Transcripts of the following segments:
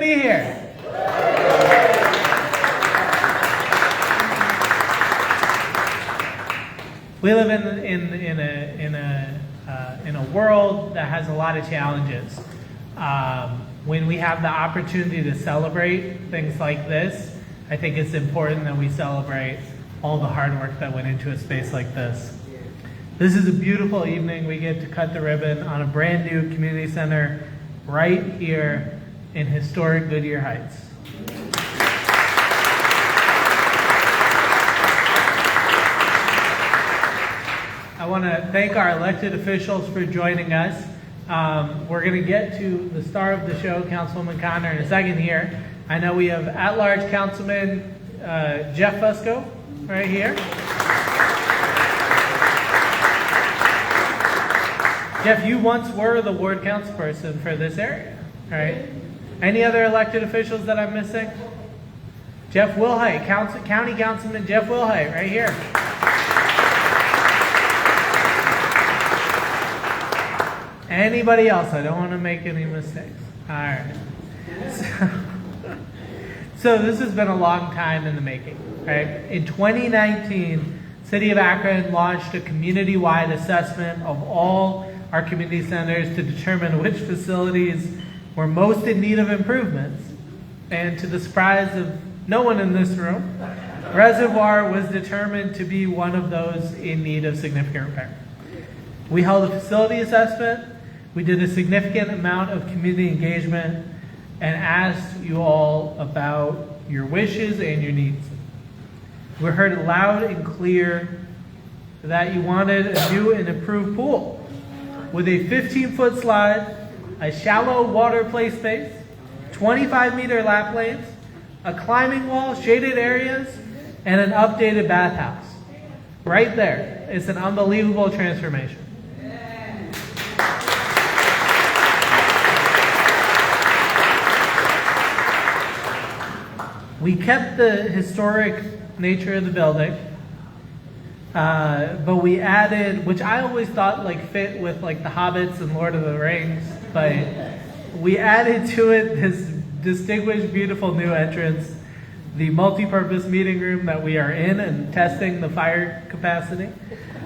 be here. We live in a world that has a lot of challenges. When we have the opportunity to celebrate things like this, I think it's important that we celebrate all the hard work that went into a space like this. This is a beautiful evening. We get to cut the ribbon on a brand new community center right here in historic Goodyear Heights. I want to thank our elected officials for joining us. We're going to get to the star of the show, Councilwoman Connor, in a second here. I know we have at-large Councilman Jeff Fusco right here. Jeff, you once were the ward councilperson for this area, right? Any other elected officials that I'm missing? Jeff Wilhite, County Councilman Jeff Wilhite, right here. Anybody else? I don't want to make any mistakes. All right. So this has been a long time in the making, right? In 2019, City of Akron launched a community-wide assessment of all our community centers to determine which facilities were most in need of improvements. And to the surprise of no one in this room, Reservoir was determined to be one of those in need of significant repair. We held a facility assessment. We did a significant amount of community engagement and asked you all about your wishes and your needs. We heard loud and clear that you wanted a new and improved pool with a 15-foot slide, a shallow water play space, 25-meter lap lanes, a climbing wall, shaded areas, and an updated bathhouse. Right there. It's an unbelievable transformation. We kept the historic nature of the building, but we added, which I always thought fit with the Hobbits and Lord of the Rings, but we added to it this distinguished, beautiful new entrance, the multi-purpose meeting room that we are in and testing the fire capacity,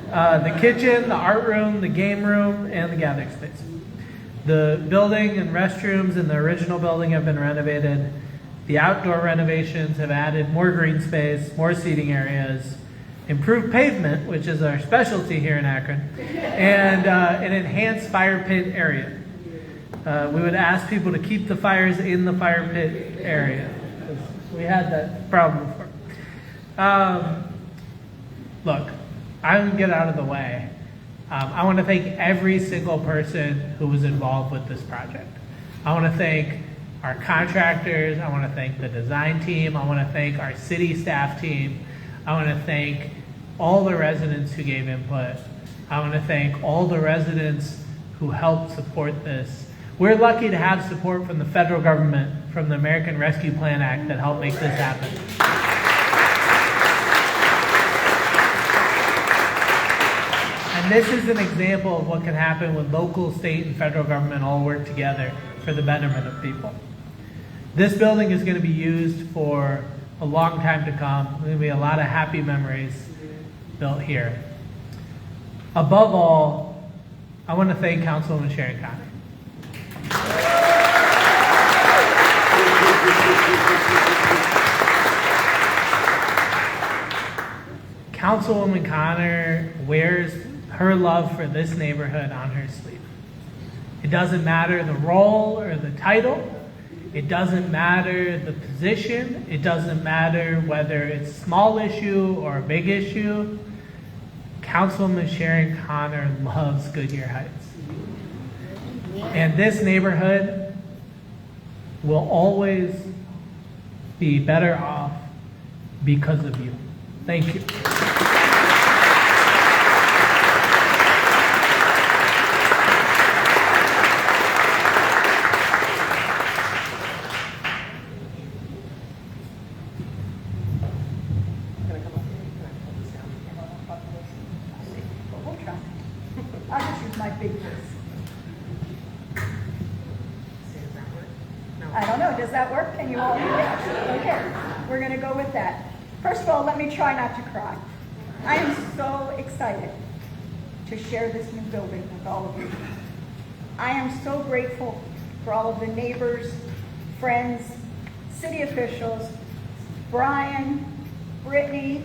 the kitchen, the art room, the game room, and the gathering space. The building and restrooms in the original building have been renovated. The outdoor renovations have added more green space, more seating areas, improved pavement, which is our specialty here in Akron, and an enhanced fire pit area. We would ask people to keep the fires in the fire pit area. We had that problem before. Look, I'm going to get out of the way. I want to thank every single person who was involved with this project. I want to thank our contractors. I want to thank the design team. I want to thank our city staff team. I want to thank all the residents who gave input. I want to thank all the residents who helped support this. We're lucky to have support from the federal government, from the American Rescue Plan Act that helped make this happen. And this is an example of what can happen when local, state, and federal government all work together for the betterment of people. This building is going to be used for a long time to come. There's going to be a lot of happy memories built here. Above all, I want to thank Councilwoman Sharon Connor. Councilwoman Connor wears her love for this neighborhood on her sleeve. It doesn't matter the role or the title. It doesn't matter the position. It doesn't matter whether it's a small issue or a big issue. Councilwoman Sharon Connor loves Goodyear Heights. And this neighborhood will always be better off because of you. Thank you. I'll just use my big voice. I don't know, does that that work? Can you all hear me? Okay, we're gonna go with that. First of all, let me try not to cry. I am so excited to share this new building with all of you. I am so grateful for all of the neighbors, friends, city officials, Brian, Brittany.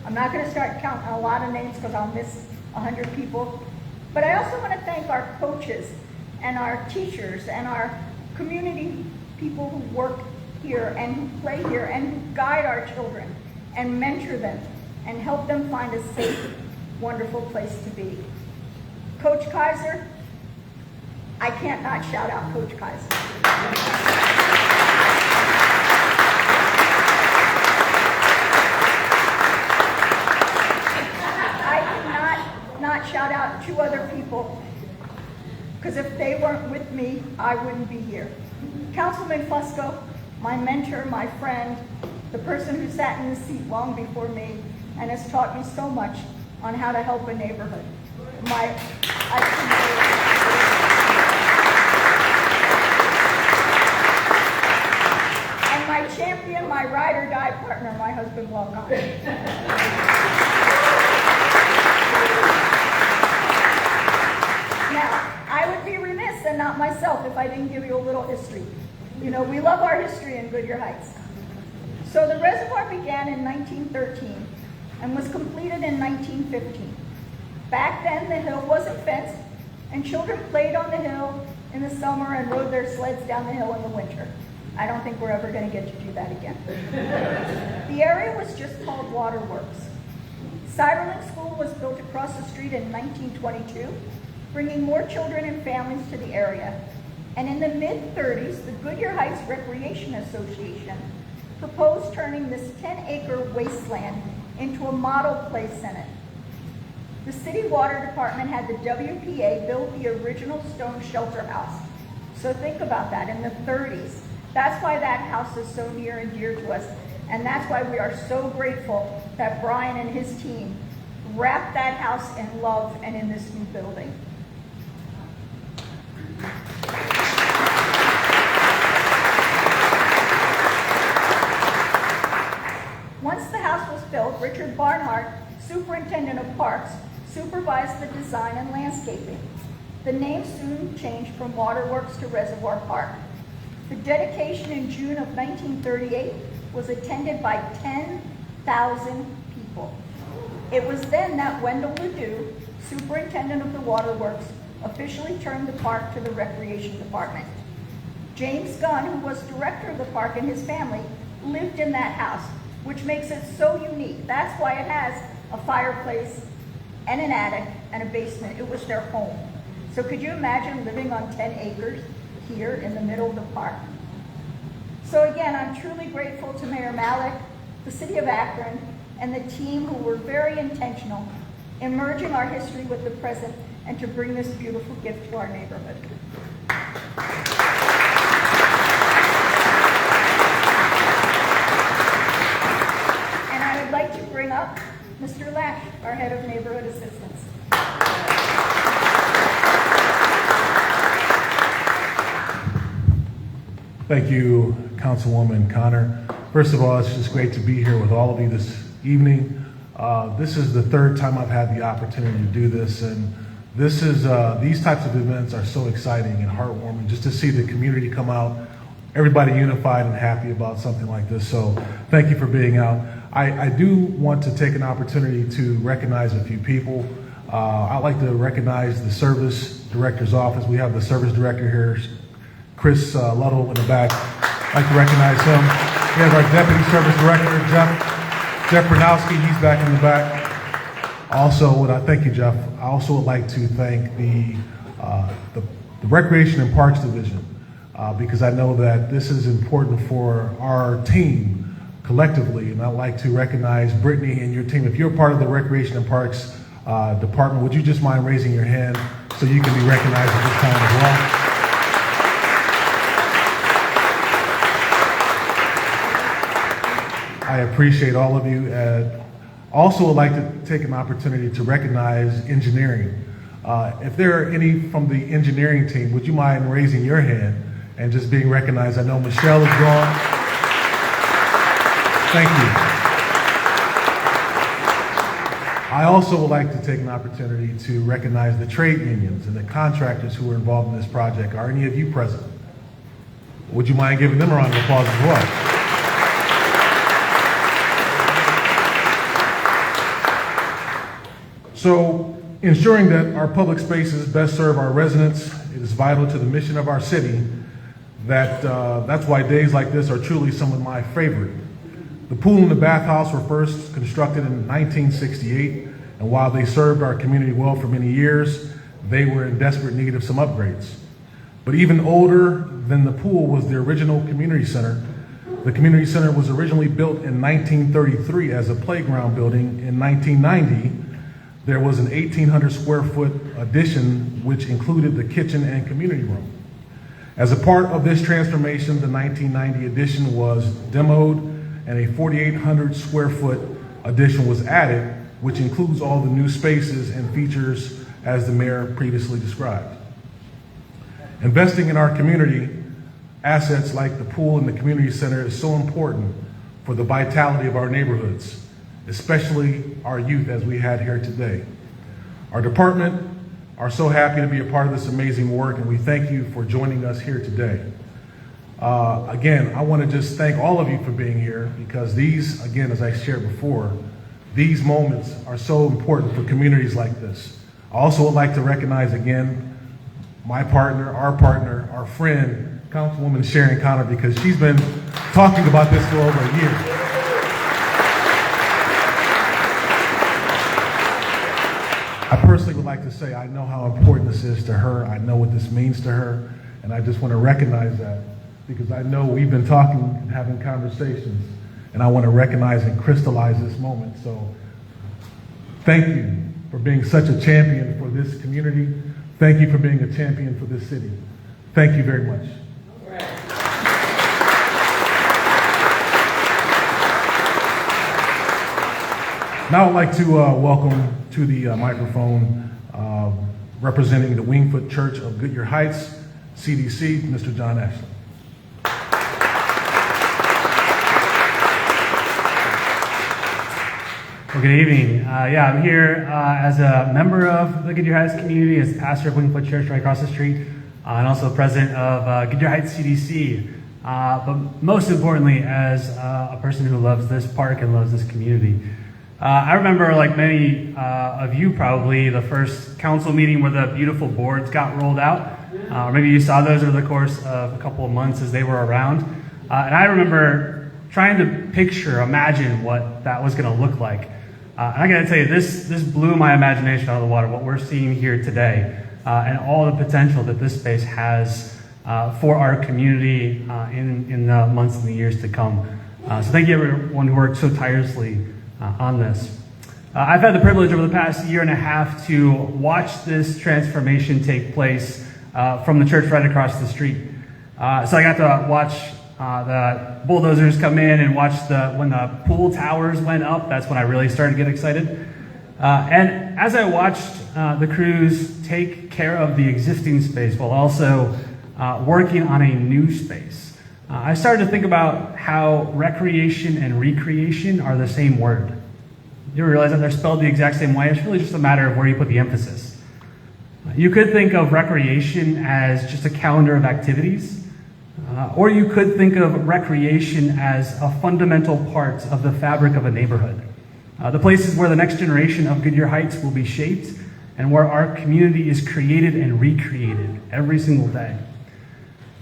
I'm not going to start counting a lot of names because I'll miss 100 people. But I also want to thank our coaches and our teachers and our community people who work here and who play here and who guide our children and mentor them and help them find a safe, wonderful place to be. Coach Kaiser, I can't not shout out Coach Kaiser. I cannot not shout out two other people, because if they weren't with me, I wouldn't be here. Councilman Fusco, my mentor, my friend, the person who sat in the seat long before me and has taught me so much on how to help a neighborhood. And my champion, my ride or die partner, my husband, walk on. Now, I would be remiss and not myself if I didn't give you a little history. You know, we love our history in Goodyear Heights. So the reservoir began in 1913 and was completed in 1915. Back then, the hill wasn't fenced, and children played on the hill in the summer and rode their sleds down the hill in the winter. I don't think we're ever going to get to do that again. The area was just called Waterworks. Cyberlink School was built across the street in 1922, bringing more children and families to the area. And in the mid-30s, the Goodyear Heights Recreation Association proposed turning this 10-acre wasteland into a model play center. The city water department had the WPA build the original stone shelter house. So think about that, in the 30s. That's why that house is so near and dear to us. And that's why we are so grateful that Brian and his team wrapped that house in love and in this new building. Once the house was built, Richard Barnhart, superintendent of parks, supervised the design and landscaping. The name soon changed from Waterworks to Reservoir Park. The dedication in June of 1938 was attended by 10,000 people. It was then that Wendell Ledoux, superintendent of the Waterworks, officially turned the park to the Recreation Department. James Gunn, who was director of the park, and his family lived in that house, which makes it so unique. That's why it has a fireplace and an attic and a basement. It was their home. So could you imagine living on 10 acres here in the middle of the park? So again, I'm truly grateful to Mayor Malik, the city of Akron, and the team who were very intentional in merging our history with the present and to bring this beautiful gift to our neighborhood. And I would like to bring up Mr. Lash, our head of neighborhood assistance. Thank you, Councilwoman Connor. First of all, it's just great to be here with all of you this evening. This is the third time I've had the opportunity to do this, and this is these types of events are so exciting and heartwarming just to see the community come out, everybody unified and happy about something like this. So thank you for being out. I do want to take an opportunity to recognize a few people. I'd like to recognize the Service Director's Office. We have the Service Director here, Chris Luddle in the back. I'd like to recognize him. We have our Deputy Service Director, Jeff Bernowski. He's back in the back. Also, thank you, Jeff. I also would like to thank the Recreation and Parks Division because I know that this is important for our team collectively, and I'd like to recognize Brittany and your team. If you're part of the Recreation and Parks Department, would you just mind raising your hand so you can be recognized at this time as well? I appreciate all of you. Also would like to take an opportunity to recognize engineering. If there are any from the engineering team, would you mind raising your hand? and just being recognized. I know Michelle is gone. Thank you. I also would like to take an opportunity to recognize the trade unions and the contractors who were involved in this project. Are any of you present? Would you mind giving them a round of applause as well? So, ensuring that our public spaces best serve our residents is vital to the mission of our city. That's why days like this are truly some of my favorite. The pool and the bathhouse were first constructed in 1968, and while they served our community well for many years, they were in desperate need of some upgrades. But even older than the pool was the original community center. The community center was originally built in 1933 as a playground building. In 1990, there was an 1,800 square foot addition which included the kitchen and community room. As a part of this transformation, the 1990 addition was demoed and a 4,800 square foot addition was added, which includes all the new spaces and features as the mayor previously described. Investing in our community assets like the pool and the community center is so important for the vitality of our neighborhoods, especially our youth as we had here today. Our department are so happy to be a part of this amazing work, and we thank you for joining us here today. Again, I want to just thank all of you for being here, because these, again, as I shared before, these moments are so important for communities like this. I also would like to recognize again my partner, our friend, Councilwoman Sharon Connor, because she's been talking about this for over a year. I personally would like to say I know how important this is to her. I know what this means to her, and I just want to recognize that, because I know we've been talking and having conversations, and I want to recognize and crystallize this moment. So thank you for being such a champion for this community. Thank you for being a champion for this city. Thank you very much. Now I'd like to welcome to the microphone, representing the Wingfoot Church of Goodyear Heights, CDC, Mr. John Ashley. Well, good evening. I'm here as a member of the Goodyear Heights community, as pastor of Wingfoot Church right across the street, and also president of Goodyear Heights CDC. But most importantly, as a person who loves this park and loves this community. I remember, like many of you probably, the first council meeting where the beautiful boards got rolled out. Or maybe you saw those over the course of a couple of months as they were around. And I remember trying to imagine what that was going to look like. And I got to tell you, this blew my imagination out of the water, what we're seeing here today, and all the potential that this space has for our community in the months and the years to come. So thank you everyone who worked so tirelessly on this. I've had the privilege over the past year and a half to watch this transformation take place from the church right across the street. So I got to watch the bulldozers come in and watch when the pool towers went up. That's when I really started to get excited. And as I watched the crews take care of the existing space while also working on a new space, I started to think about how recreation and recreation are the same word. You realize that they're spelled the exact same way? It's really just a matter of where you put the emphasis. You could think of recreation as just a calendar of activities. Or you could think of recreation as a fundamental part of the fabric of a neighborhood. The places where the next generation of Goodyear Heights will be shaped, and where our community is created and recreated every single day.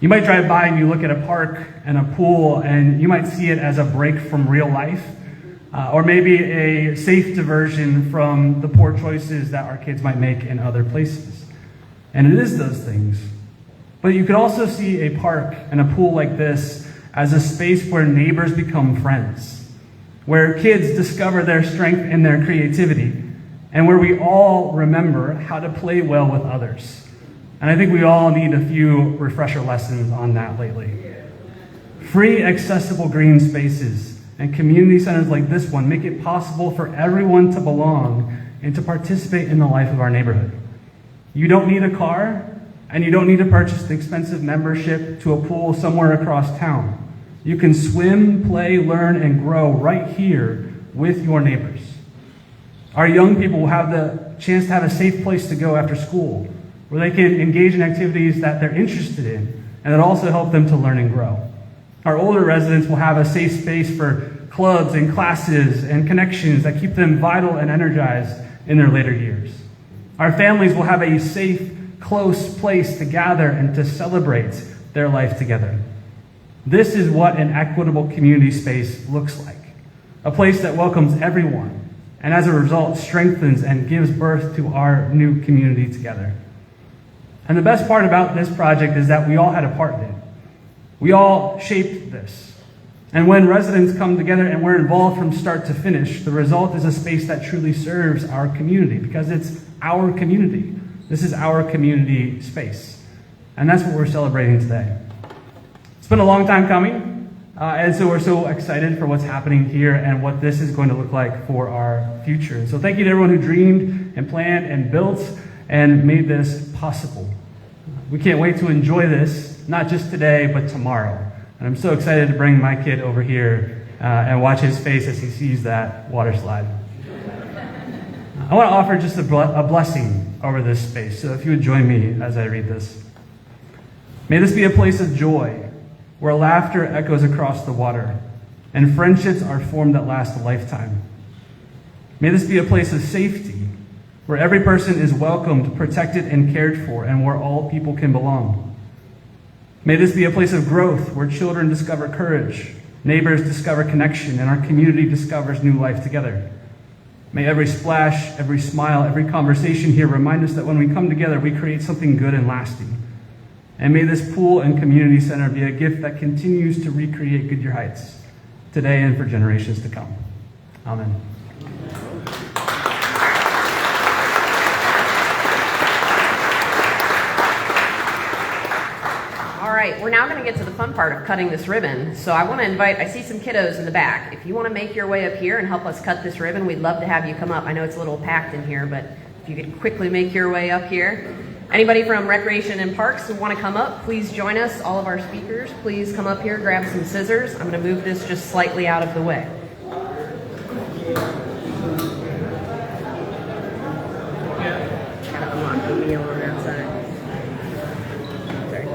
You might drive by and you look at a park and a pool, and you might see it as a break from real life, or maybe a safe diversion from the poor choices that our kids might make in other places. And it is those things. But you could also see a park and a pool like this as a space where neighbors become friends, where kids discover their strength and their creativity, and where we all remember how to play well with others. And I think we all need a few refresher lessons on that lately. Free, accessible green spaces and community centers like this one make it possible for everyone to belong and to participate in the life of our neighborhood. You don't need a car, And you don't need to purchase an expensive membership to a pool somewhere across town. You can swim, play, learn, and grow right here with your neighbors. Our young people will have the chance to have a safe place to go after school, where they can engage in activities that they're interested in, and that also help them to learn and grow. Our older residents will have a safe space for clubs and classes and connections that keep them vital and energized in their later years. Our families will have a safe, close place to gather and to celebrate their life together. This is what an equitable community space looks like. A place that welcomes everyone, and as a result, strengthens and gives birth to our new community together. And the best part about this project is that we all had a part in it. We all shaped this. And when residents come together and we're involved from start to finish, the result is a space that truly serves our community, because it's our community. This is our community space. And that's what we're celebrating today. It's been a long time coming. And so we're so excited for what's happening here and what this is going to look like for our future. And so thank you to everyone who dreamed and planned and built and made this possible. We can't wait to enjoy this, not just today, but tomorrow. And I'm so excited to bring my kid over here and watch his face as he sees that water slide. I want to offer just a blessing over this space. So if you would join me as I read this. May this be a place of joy, where laughter echoes across the water, and friendships are formed that last a lifetime. May this be a place of safety, where every person is welcomed, protected, and cared for, and where all people can belong. May this be a place of growth, where children discover courage, neighbors discover connection, and our community discovers new life together. May every splash, every smile, every conversation here remind us that when we come together, we create something good and lasting. And may this pool and community center be a gift that continues to recreate Goodyear Heights today and for generations to come. Amen. All right, we're now going to get to the fun part of cutting this ribbon. So I want to invite, I see some kiddos in the back. If you want to make your way up here and help us cut this ribbon, we'd love to have you come up. I know it's a little packed in here, but if you could quickly make your way up here. Anybody from Recreation and Parks who want to come up, please join us. All of our speakers, please come up here, grab some scissors. I'm going to move this just slightly out of the way. Gotta unlock the wheel on that side. Sorry.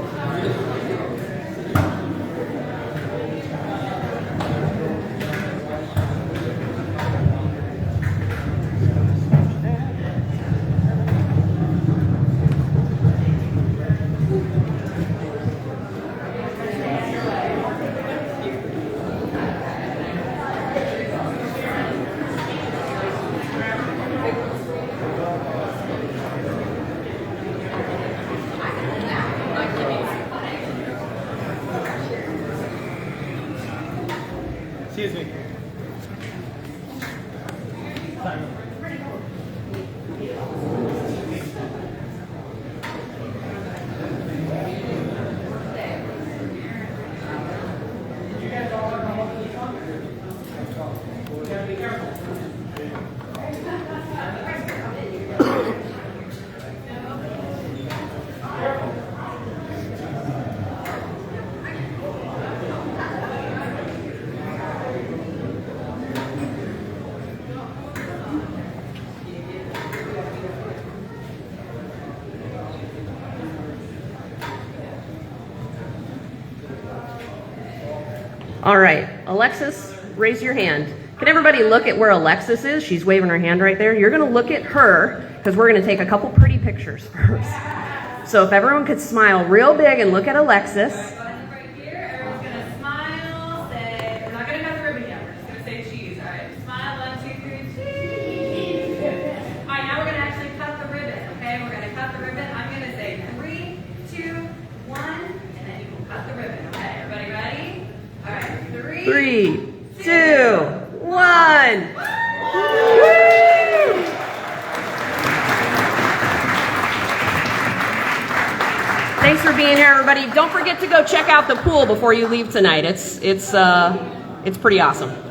Excuse me. All right, Alexis, raise your hand. Can everybody look at where Alexis is? She's waving her hand right there. You're going to look at her because we're going to take a couple pretty pictures first. So if everyone could smile real big and look at Alexis. Right here, everyone's going to smile, say, we're not going to cut the ribbon yet, we're just going to say cheese. All right, smile, 1, 2, 3, cheese. All right, now we're going to actually cut the ribbon, okay? We're going to cut the ribbon. I'm going to say 3, 2, 1, and then you will cut the ribbon, okay? Everybody ready? All right, 3, 2, 1. Thanks for being here, everybody. Don't forget to go check out the pool before you leave tonight. It's pretty awesome.